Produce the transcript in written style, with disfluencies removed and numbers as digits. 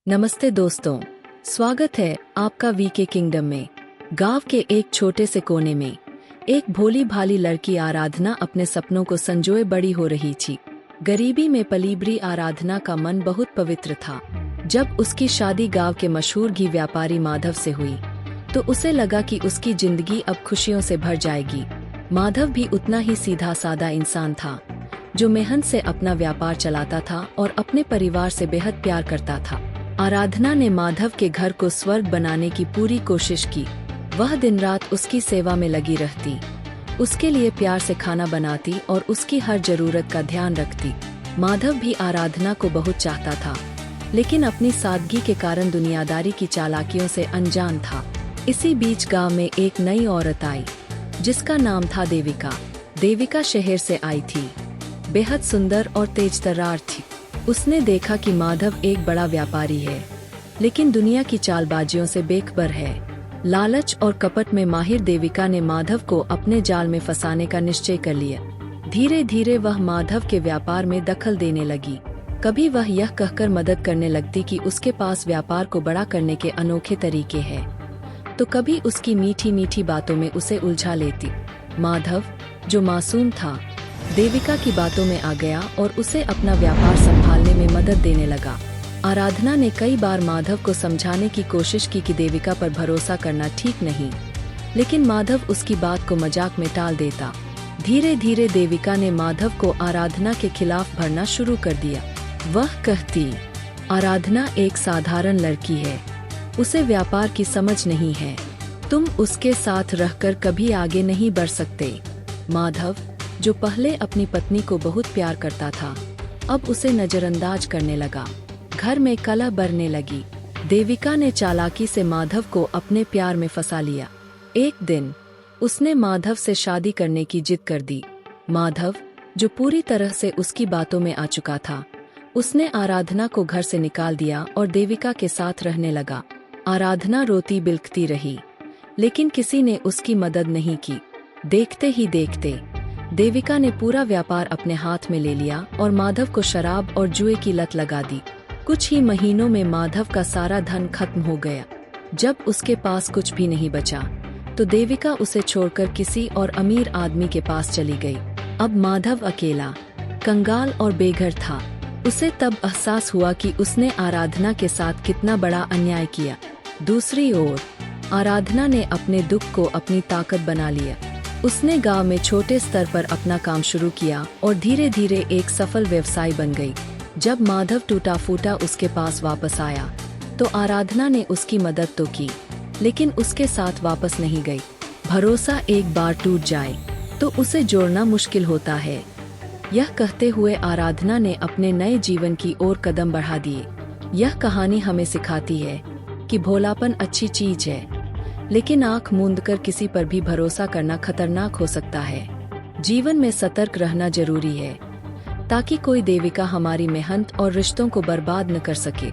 नमस्ते दोस्तों, स्वागत है आपका वीके किंगडम में। गांव के एक छोटे से कोने में एक भोली भाली लड़की आराधना अपने सपनों को संजोए बड़ी हो रही थी। गरीबी में पलीबड़ी आराधना का मन बहुत पवित्र था। जब उसकी शादी गांव के मशहूर घी व्यापारी माधव से हुई तो उसे लगा कि उसकी जिंदगी अब खुशियों से भर जाएगी। माधव भी उतना ही सीधा साधा इंसान था जो मेहनत से अपना व्यापार चलाता था और अपने परिवार से बेहद प्यार करता था। आराधना ने माधव के घर को स्वर्ग बनाने की पूरी कोशिश की। वह दिन रात उसकी सेवा में लगी रहती, उसके लिए प्यार से खाना बनाती और उसकी हर जरूरत का ध्यान रखती। माधव भी आराधना को बहुत चाहता था, लेकिन अपनी सादगी के कारण दुनियादारी की चालाकियों से अनजान था। इसी बीच गांव में एक नई औरत आई जिसका नाम था देविका। देविका शहर से आई थी, बेहद सुंदर और तेज तर्रार थी। उसने देखा कि माधव एक बड़ा व्यापारी है, लेकिन दुनिया की चालबाजियों से बेखबर है। लालच और कपट में माहिर देविका ने माधव को अपने जाल में फंसाने का निश्चय कर लिया। धीरे धीरे वह माधव के व्यापार में दखल देने लगी। कभी वह यह कहकर मदद करने लगती कि उसके पास व्यापार को बड़ा करने के अनोखे तरीके हैं, तो कभी उसकी मीठी मीठी बातों में उसे उलझा लेती। माधव, जो मासूम था, देविका की बातों में आ गया और उसे अपना व्यापार संभालने में मदद देने लगा। आराधना ने कई बार माधव को समझाने की कोशिश की कि देविका पर भरोसा करना ठीक नहीं, लेकिन माधव उसकी बात को मजाक में टाल देता। धीरे धीरे देविका ने माधव को आराधना के खिलाफ भरना शुरू कर दिया। वह कहती, आराधना एक साधारण लड़की है, उसे व्यापार की समझ नहीं है, तुम उसके साथ रहकर कभी आगे नहीं बढ़ सकते। माधव, जो पहले अपनी पत्नी को बहुत प्यार करता था, अब उसे नजरअंदाज करने लगा। घर में कलह बढ़ने लगी। देविका ने चालाकी से माधव को अपने प्यार में फंसा लिया। एक दिन उसने माधव से शादी करने की जिद कर दी। माधव, जो पूरी तरह से उसकी बातों में आ चुका था, उसने आराधना को घर से निकाल दिया और देविका के साथ रहने लगा। आराधना रोती बिलखती रही, लेकिन किसी ने उसकी मदद नहीं की। देखते ही देखते देविका ने पूरा व्यापार अपने हाथ में ले लिया और माधव को शराब और जुए की लत लगा दी। कुछ ही महीनों में माधव का सारा धन खत्म हो गया। जब उसके पास कुछ भी नहीं बचा तो देविका उसे छोड़कर किसी और अमीर आदमी के पास चली गई। अब माधव अकेला, कंगाल और बेघर था। उसे तब एहसास हुआ कि उसने आराधना के साथ कितना बड़ा अन्याय किया। दूसरी ओर आराधना ने अपने दुख को अपनी ताकत बना लिया। उसने गांव में छोटे स्तर पर अपना काम शुरू किया और धीरे धीरे एक सफल व्यवसाय बन गई। जब माधव टूटा फूटा उसके पास वापस आया तो आराधना ने उसकी मदद तो की, लेकिन उसके साथ वापस नहीं गई। भरोसा एक बार टूट जाए तो उसे जोड़ना मुश्किल होता है। यह कहते हुए आराधना ने अपने नए जीवन की ओर कदम बढ़ा दिए। यह कहानी हमें सिखाती है कि भोलापन अच्छी चीज है, लेकिन आंख मूंद कर किसी पर भी भरोसा करना खतरनाक हो सकता है। जीवन में सतर्क रहना जरूरी है, ताकि कोई देविका हमारी मेहनत और रिश्तों को बर्बाद न कर सके।